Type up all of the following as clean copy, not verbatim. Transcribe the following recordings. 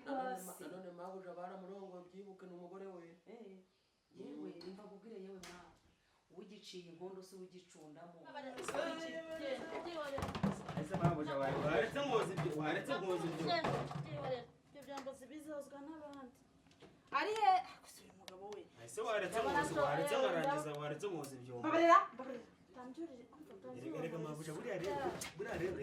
none mabuja baramurongo byibuke n'umugore we yewe imva kubwire yewe mwana ugiciye inkondo se ugicundamo ese mabuja waretse ngozi ibyo byambazi bizozwa n'abandi ari he kusura umugabo we ese waretse ngozi ibyo babarira tamjurire reka mabuja buriya rero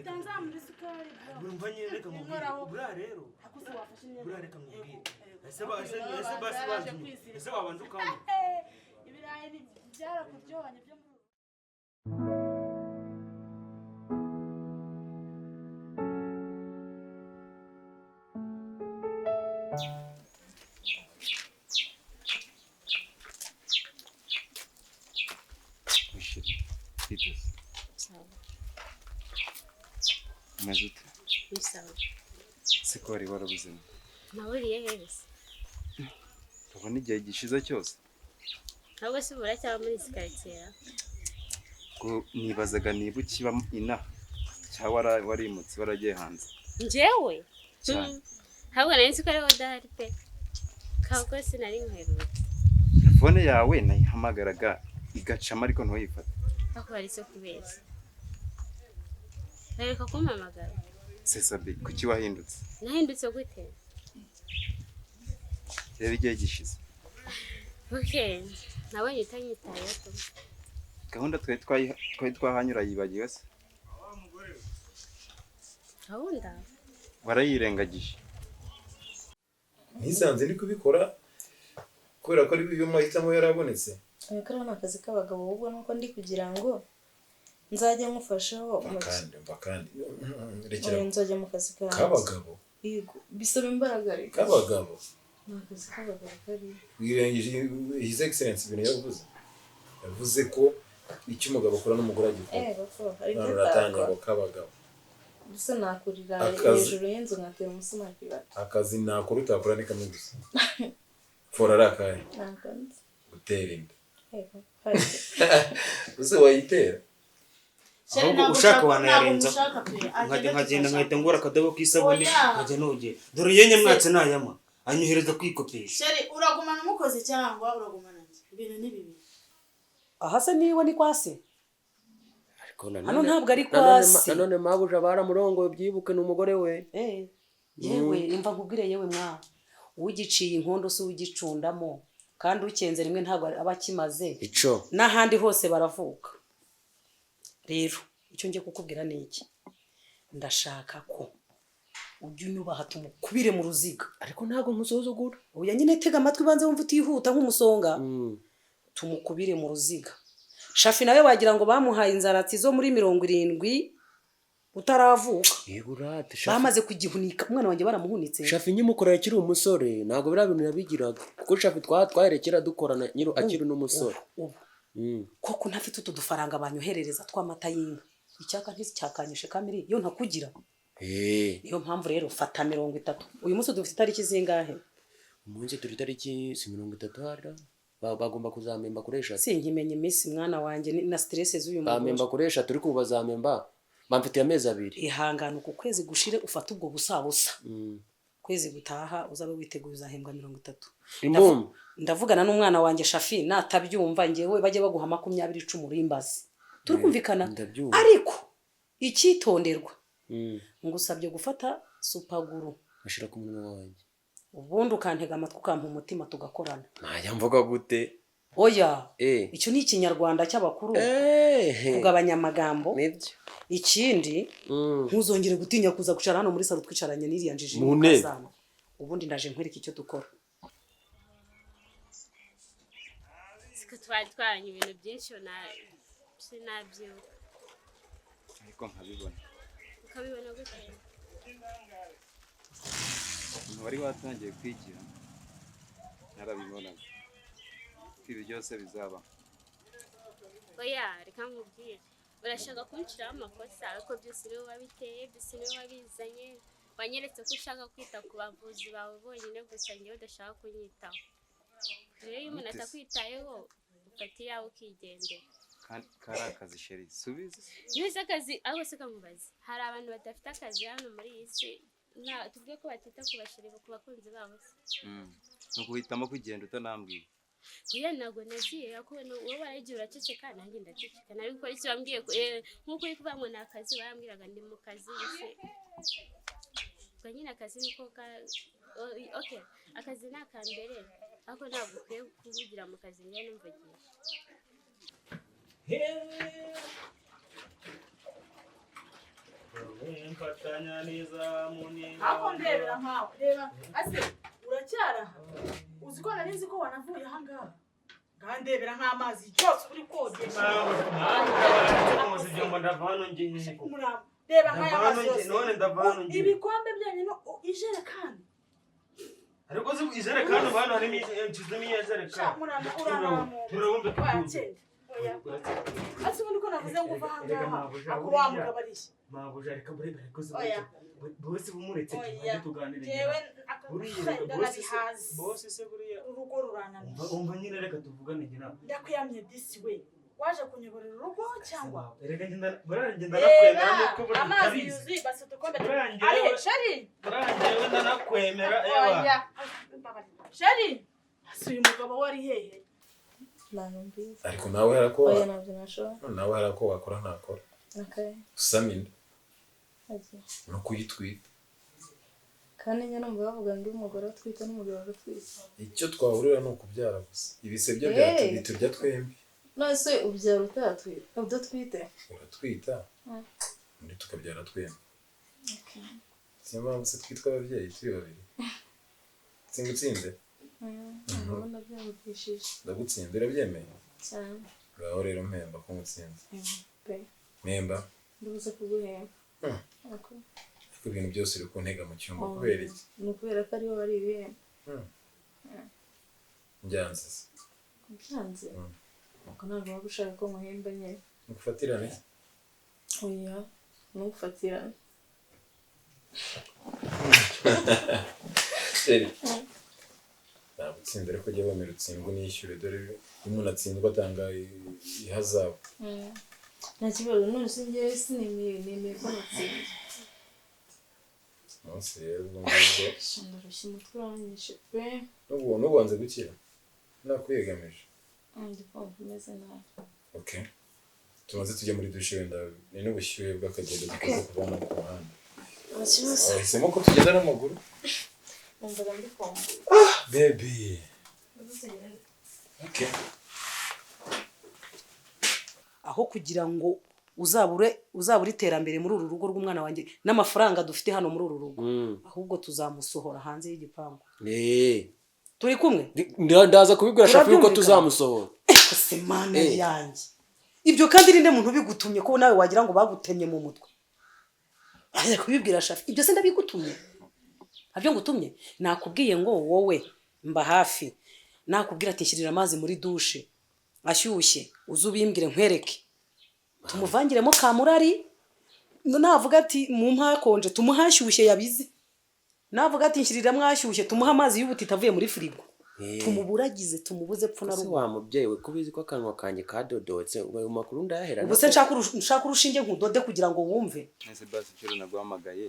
tanzamura isukari urumva nyine reka mubwire buriya rero akusi wafashe imyenda buriya reka mubwire ese wabanje ukamwe ibirayi ni byarakuryohanye byo muri Umeze ute? Bisawa. Siko wari warabuzima? Naburiye heza. Ubona igihe gishize cyose? Ntabwo se ubura cyangwa muri sikaritsiye. Ngo nibazaga niba ukiba inaha cyangwa warimutse waragiye hanze. Njyewe? Ntabwo nari nzi ko ariho udahari pe. Kabwo sinari nkwerutse. Telefone yawe nayihamagaraga igacama ariko ntoyifate. Ako bari so kubeshya. Reka kumpamagara. Sesabe kuki wahindutse? Nahindutse gute? Reba igihe gishize. Okay, nabonye utanyitayeho tu. Gahunda twari twahanyura yibagiwe se? Gahunda? Warayirengagije. Nisanze ndi kubikora kubera ko ari byo mahitamo yarabonetse. Akara nakazi k'abagabo ubwo nuko ndi kugira ngo nzajya mufashaho kandi rekera nzajya mu kazi k'abagabo. Yego bisaba imbaraga reka. K'abagabo. Nakazi k'abagabo kari. Wirengeje His Excellency ibintu yavuze ko icyo umugabo akora n'umugore agikora. Bako hari n'aratanya ngo k'abagabo. Bisa nakurira hejuru y'inzu nkatera umusuma kibata. Akazi nakora utakora ni kamwe gusa. Fora rakaye. Nakanze. Gutera inda. Hari. Uze wayitera. ahubwo ushaka wanayarenza nkagenda nkahita ngura akadobo k'isabune nkajya nogera dore yenye mwatse nayama anyuhereza kwikopesha sheri uragumana umukozi cyangwa uragumana ibintu ni bibi aha se niwe ni kwase ariko hano ntabwo ari kwase none mabuja baramurongo byibuke n'umugore we yewe imva kubwire yewe mwana ugiciye inkondo se ugicundamo kandi ukenze rimwe ntabwo aba kimaze ico n'ahandi hose baravuka rero icyo ngiye kukubwira ni iki ndashaka ko ujye unyubaha tumukubire mu ruziga ariko ntago nkusuzugura uya nyine tega amatwi banze wumva utihuta nk'umusonga tumukubire mu ruziga Shafi nawe wagira ngo bamuhaye inzaratsi zo muri 70 utaravuka yegurate bamaze kugihunika umwana wanjye baramuhunitse Shafi nyimukorera akiri umusore ntago bira bintu yabigiraga kuko Shafi twaherekera dukorana nyiro akiri n'umusore koko ntafite utu dufaranga banyoherereza tw'amata y'inka icyaka nticyakanyishe kamiri yo ntakugira niyo mpamvu rero fata 30 uyu munsi dufite tariki zingahe umunsi turi tariki 30 hara bagomba kuzamemba kuresha sinkimenye iminsi mwana wanjye na stress z'uyu mugore bamemba kuresha turi kubazamemba bamfitiye amezi 2 ihangana uko kwezi gushire ufata ubwo busabusa kwezi gutaha uzabe witeguye uzahembwa 30 ndavugana n'umwana wanjye Shafi natabyumva ngewe bajye baguha 20 rimbazi turikumvikana ariko icyitonderwa ngusabye gufata supaguru ashira ku munwa wanjye ubundi ukantega amatwi ukampa umutima tugakorana naya mvuga gute oya icyo ni ikinyarwanda cy'abakuru kugabanya amagambo nibyo ikindi ntuzongere gutinya kuza gucara hano muri salo twicaranye n'iriya njiji mukazana ubundi ndaje nkwereka icyo dukora siko twaranye ibintu byinshi sinabyibuka ariko nkabibona ukabibona gute wari watangiye kwigira narabibonaga ibi byose bizaba oya reka nkubwire urashaka kunshiraho amakosa ariko byose niwe wabiteye byose niwe wabizanye wanyeretse ko ushaka kwita ku bavuzi bawe bonyine gusa ngewe udashaka kunyitaho rero iyo umuntu atakwitayeho ufata iyawe ukigendera kari akazi sheri subiza yuze akazi aho se kamubaza hari abantu badafite akazi hano muri iyi si tuvuge ko batita ku bashiri ku bakunzi babo se. Nuko uhitamo kugenda utanambwiye. Oya ntabwo nagiye ako wowe waragiye uraceceka nanjye ndaceceka nari gukora icyo bambwiye nk'uko uri kuvuga ngo ni akazi barambwiraga ndi mu kazi se ubwo nyine akazi niko okay akazi ni akambere ariko ntabwo ukwiye kuvugira mu kazi njye numvagiye mfatanya neza munini ako ndebera nkawe reba ase uracyara uzi ko nari nzi ko wanavuye ahangaha ngandebera nk'amazi cyose uri kogera reba nk'aya mazi yose ibikombe byanyu no ijerekani ariko uzi ijerekani abantu harimo inshizemo ijerekani urabumva ase ubundi ko navuze ngo uva ahangaha ako wamugabarisha mabuja reka murebe ariko bose bumuretse tujye tuganire jewe bose se buriya urugo rurananiye umva nyine reka tuvugane njye nawe ndakwiyamye disi we waje kunyoborera urugo cyangwa reka ngenda nakwemera nuko buri amazi yuzuye basi tukombe ari sheri burangiye ndanakwemera oya sheri asuye umugabo wari hehe Nanumvise. ariko nawe harako Oya nabyo nashobora. nawe harako wakora ntakora Okay. usamina Aje. no kuyitwita Kandi njye numva bavuga ngo umugore atwita n'umugabo agatwita. icyo twahurira ni ukubyara gusa ibisebyo byacu biturya twembi Nose ubyara utatwita udatwite uratwita undi tukabyara twembi siyo mpamvu se twitwa ababyeyi turi babiri singutsinze ndabona byamutishije ndagutsinda urabyemeye cyane ngaho rero mpemba ko ngutsinze pe mpemba ndubuze kuguhemba ariko ibintu byose uri kuntega mu cyumba kubera iki ni ukubera ko ariho bari ibihemba njyanze se byanze nuko ntabwo waba ushaka ko muhemba nyine ngufatirane oya ntugufatirane sheri nagutsinda ariko jya wemera utsindwa unishyure dore iyo umuntu atsindwa atanga ihazabu nta kibazo none se njyewe nemeye ko natsinze munsi rero ubwo ngubwo ndarushya umutwe uranyishe pe n'ubu wanze gukira nakwiyegamije ndi kumva umeze nabi okay tumaze tujya muri dushe wenda ni n'ubushyuhe bw'akagendo dukoze kuvana ku muhanda wahisemo ko tugenda n'amaguru numvaga ndi kumva baby okay aho kugira ngo uzabure iterambere muri uru rugo rw'umwana wanjye n'amafaranga dufite hano muri uru rugo ahubwo tuzamusohora hanze y'igipangu turi kumwe ndaza kubibwira shafi yuko tuzamusohora se mana yanjye ibyo kandi ninde muntu bigutumye ko nawe wagira ngo bagutemye mu mutwe aje kubibwira shafi ibyo se ndabigutumye abyo ngutumye nakubwiye ngo wowe mba hafi nakubwira ati shyirira amazi muri dushe ashyushye uzubimbwire nkwereke tumuvangiremo kamurari navuga ati mu mpakonje tumuhashyushye yabize navuga ati nshyirira mwashyushye tumuha amazi y'ubutita avuye muri firigo tumuburagize tumubuze pfuna rugo wa mubyeyi we kubizi ko akanwa kanjye kadodotse ubaye makuru ndayahera ubuse nshaka urushinge nkudode kugira ngo wumve nese basi cyo naguhamagaye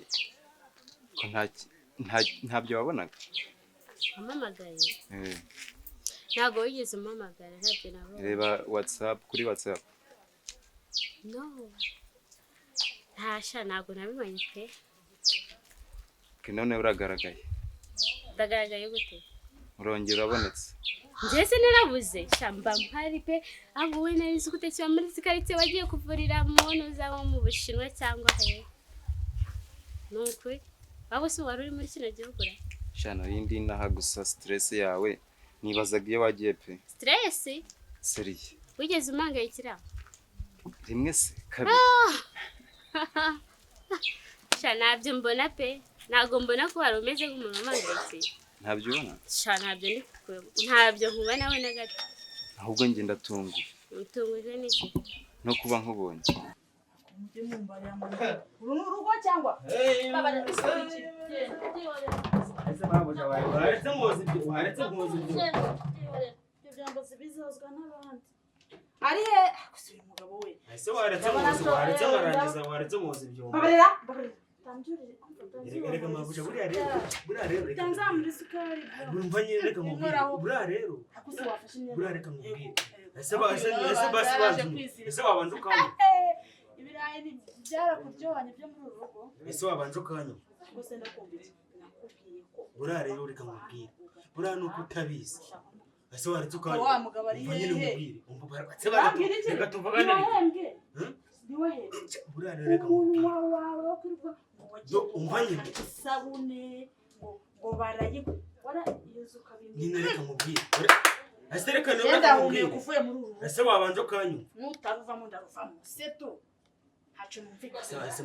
ko ntabyo wabonaga amamagaye ntabwo wigeze umamagara ntabyo nabonye reba WhatsApp kuri WhatsApp no ntasha ntabwo nabibonye pe none uragaragaye ndagaragaye gute urongera urabonetse njye narabuze shamba mpari pe ahubwo we nari nzi gutekera muri karitsiye wagiye kuvurira muntu uzaba mu Bushinwa cyangwa he nukuri abo se wari uri muri kino gihugu ra shana yindi naha gusa stress yawe nibazaga iyo wagiye pe stress seriye wigeze umangayikira rimwe se kabiri shana nabyo mbona pe ntago mbona ko wari umeze nk'umuntu umangayitse ntabyo ubona shana ntabyo nkubona we na gato ahubwo njye ndatunguye utungujwe n'iki no kuba nkubonye uru ni urugo cyangwa byambaza bizazwa n'abandi ari he umugabo we ese waretse muzi warangiza waretse muzi ibyo babarira Reka mabuja buriya rero reka tanzamura isukari urumva nyine reka mubwire buriya rero buriya reka mubwire ese wabanza ukanywa ibirayi byarakuryohanye byo muri uru rugo ese wabanza ukanywa gusa ndakubwiye ko buriya rero reka mubwire buriya nuko utabizi ese waretse ukanywa wa mugabo ari hehe reka tuvugane buriya rero reka mubwire umva nyine isabune ngo barayikora yezu kabimbi nyine reka mubwire ese reka reka mubwire kuvuye muri uru ese wabanza ukanywa nutaruvamo ndaruvamo setu hacu numvika ese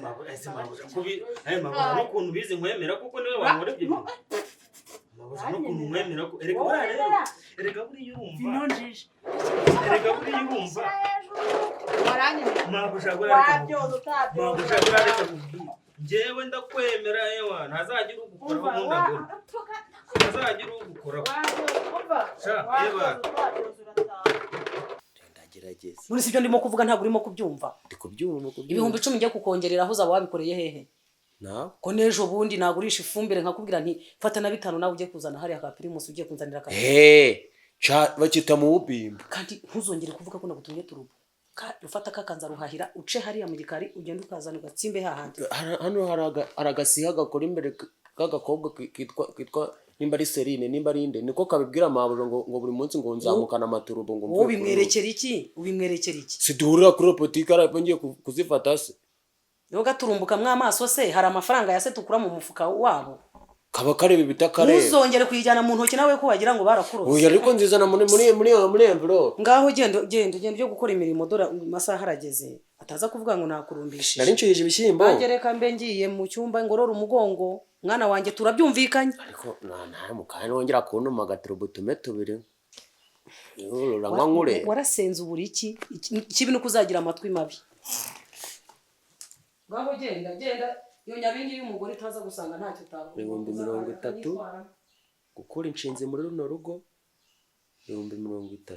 mabuja kubi ayo mabuja n'ukuntu bize nkwemera kuko niwe wankorebye mabuja n'ukuntu nkwemera ko erega buriya rero erega buriya urumva binonjije erega buriya urumva waranyemera mabuja buriya mabuja reka mubwire njyewe ndakwemera ewa ntazagira ugukora nk'undagura ntazagira ugukora ndagerageza muri sibyo ndimo kuvuga ntabwo urimo kubyumva ndi kubyumva ibihumbi 10 njye kukongereraho uzaba wabikoreye hehe nawe ko nejo bundi nagurisha ifumbire nkakubwira nti fata na 5 nawe ujye kuzana hariya ka Primus ugiye kunzanira ka bakita mu bubimba kandi ntuzongere kuvuga ko nagutumye turubo ufata kakanza ruhahira uce hariya mu gikari ugenda ukazana ugatsimbe hahandi hano hari agasiha gakora imbere k'agakobwa kitwa nimba ari Serine nimba ari inde niko kabibwira mabuja ngo buri munsi ngo nzamukana amaturubo ngo wowe ubimwerekera iki siduhurira kuri botike arapo ngiye kuzifata se yo gaturumbuka mwamaso se hari amafaranga yase tukura mu mufuka wabo kaba kareba bitakareba ntuzongere kuyijyana mu ntoki nawe ko wagira ngo barakurose oya ariko nzizana muri envelope ngaho genda byo gukora imirimo dora masaha harageze ataza kuvuga ngo nakurumbishije nari nshije ibishyimbo bangereka mbe ngiye mu cyumba ngorora umugongo mwana wanjye turabyumvikanye ariko nta mukanya wongera kuntuma agaturubo tume tubiri uranywa nkure warasenze uburi iki kibi no kuzagira amatwi mabi ngaho genda iyo nyabingi y'umugore itaza gusanga ntacyo utavuga 30 gukora inshinzi muri runo rugo 30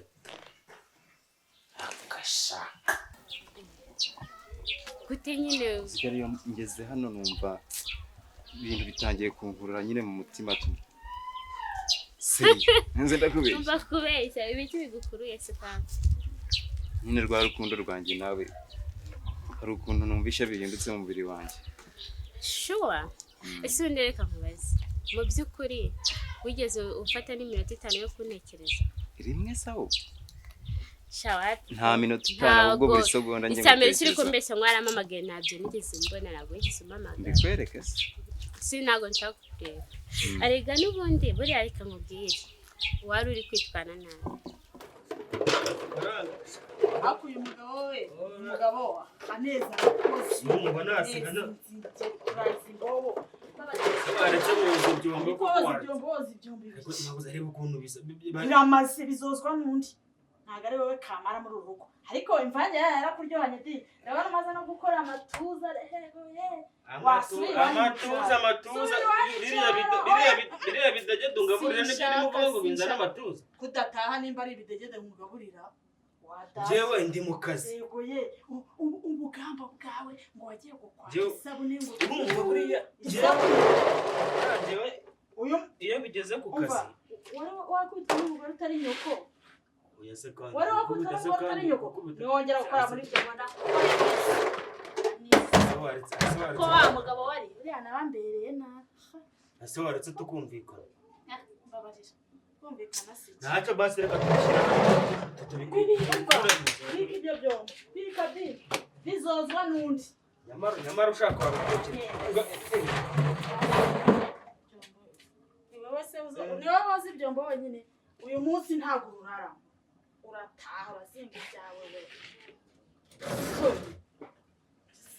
akasha gute nyine iyo ngeze hano numva ibintu bitangiye kunkurura nyine mu mutima nze ndakubeshya umva kubeshya ibiki bigukuruye se kandi nyine rwa rukundo rwanjye nawe hari ukuntu numvisha bihindutse mu mubiri wanjye sure ese ndereka nkubaze mu by'ukuri wigeze ufata n'iminota 5 yo kuntekereza rimwe sawo shawati nta minota 5 ubwo buri segonda njye icyambere kiri kumbeshya mwaramamagaye ntabyo nigeze mbona ntabwo yigeze mpamagara mbikwereke si ntabwo nshaka kureba arega n'ubundi buriya reka nkubwire wari uri kwitwana nabi ako uyu mugabo we umugabo aneza rwose umubona asigana urazingobo aretse mu byombo ko bozi byombi nabuze areba ukuntu biramaze bizozwa n'undi ntago ari wowe kamara muri uru rugo ariko imvange yarakuryohanye di ndabona maze no gukora amatuza rehego amatuza biriya bidegede ungaburira nibyo ni muvuga ngo binzana amatuza kudataha nimba ari ibidegede umugaburira jewe ndi mu kazi yego ye ubugamba bwawe ngo wagiye gukwata isabune ngo urumva buriya jewe iyo bigeze ku kazi wari wakubita n'umugore utari nyoko wari wakubita n'umugore utari nyoko niwongera gukora muri ibyo Rwanda ko wa mugabo wari uriya nabambereye nabi ese waretse tukumvikana mbabarira kumvikana si ntacyo basi reka tubishyira bika ibyo byombi bika bizozwa n'undi nyamara ushaka wabikokera niwe wazi ibyombo wenyine uyu munsi ntabwo urara urataha urazinga ibyawe we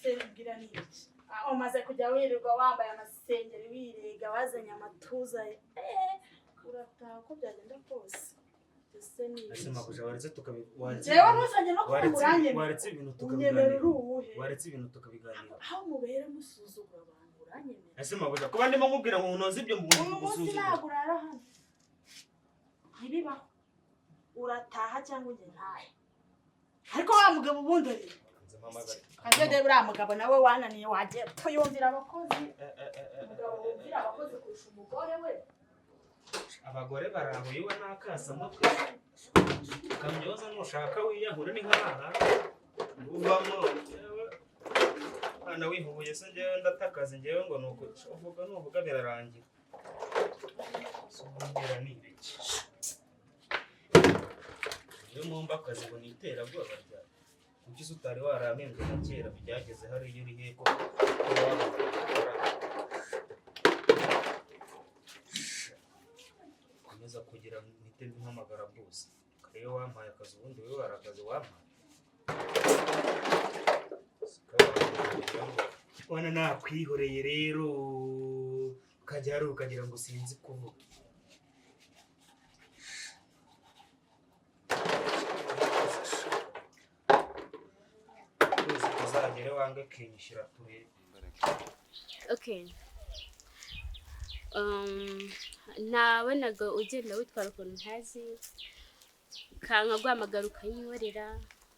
sengira ni iki umaze kujya wirirwa wambaye amasengeri wirega wazanye amatuza urataha uko byagenda kose jewe ntuzanye no waretse ibintu tukabiganira aho mubera musuzugura abantu uranyemera ese mabuja kuba ndimo nkubwira ngo unoze ibyo uyu munsi ntabwo urara hano ntibibaho urataha cyangwa njye ntahe ariko wa mugabo ubundi ari kandi de buriya mugabo nawe wananiye wagiye tuyumvira abakozi umugabo wumvira abakozi kurusha umugore we abagore barahuye we n'akasa mutwe kamyoza nushaka wiyahure ni nk'aha uvamo ana wihuye se njyewe ndatakaza njyewe ngo nuko uvuga birarangira sombera ni ibiki iyo mumba akazi ngo nitera bwoba rya kuki utari waramembwe na kera byageze hari iyo uri heko komeza kugira mpite mpamagara bose kare wampaye akazi ubundi wewe warakazi wampaye wana nakwihoreye rero ukajya hari ukagira ngo sinzi kuvuga tuzagere wange kinyishyira turebe okay nabonaga ugenda witwara ukuntu ntazi kanka guhamagara ukanyihorera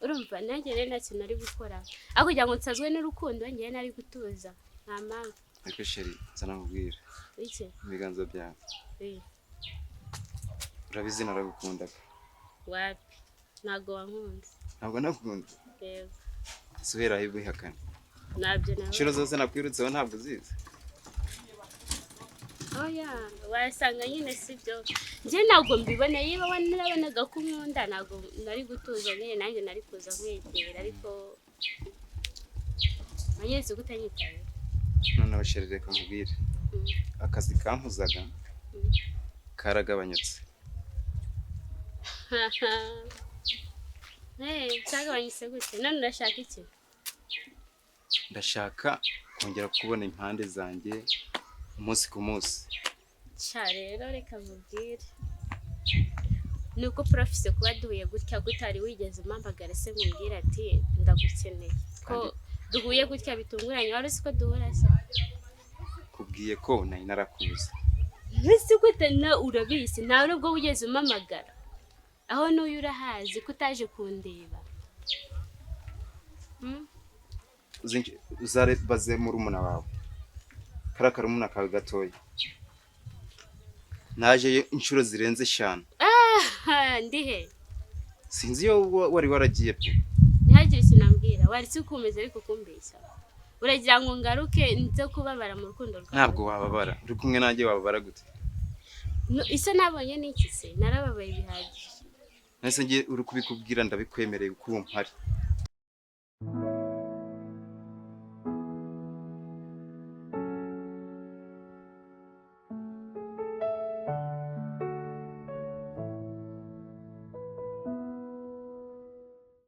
urumva nanjye rero nta kintu ari gukora aho kugira ngo nsazwe n'urukundo njyewe nari gutuza nta mpamvu ariko sheri nza nakubwira iki ibiganza byawe urabizi naragukundaga wapi ntago wankunze ntabwo nakunze yego suhera aho ibihakana nabyo nawe inshuro zose nakwirutseho ntabwo uzizi oya wasanga nyine sibyo njye ntabwo mbibona yiba wanabonaga ko nkunda ntabwo nari gutuza nyine nanjye nari kuza nkwegera ariko wanyeretse ko utanyitaye noneho sheri reka nkubwire akazi kampuzaga karagabanyutse cyagabanyutse gute none urashaka iki ndashaka kongera kubona impande zanjye umunsi ku munsi cya rero reka nkubwire ni uko porofise kuba duhuye gutya gutari wigeze umpamagara se nkubwire ati ndagukeneye ko duhuye gutya bitunguranye wari uzi ko duhura se kubwiye ko nari narakuze mbese gute na urabizi nta nubwo wigeze umpamagara aho n'uyu urahazi ko utaje kundeba uzabaze murumuna wawe kariya karumuna kawe gatoya naje inshuro zirenze 5 ndihe sinzi iyo wari waragiye pe ntihagire ikintu ambwira wari si ukomeza ariko kumbeshya uragira ngo ngaruke nze kubabara mu rukundo rwawe ntabwo wababara uri kumwe nanjye wababara gute isa nabonye n'iki se narababaye bihagije nese ngiye uri kubikubwira ndabikwemereye kuko mpari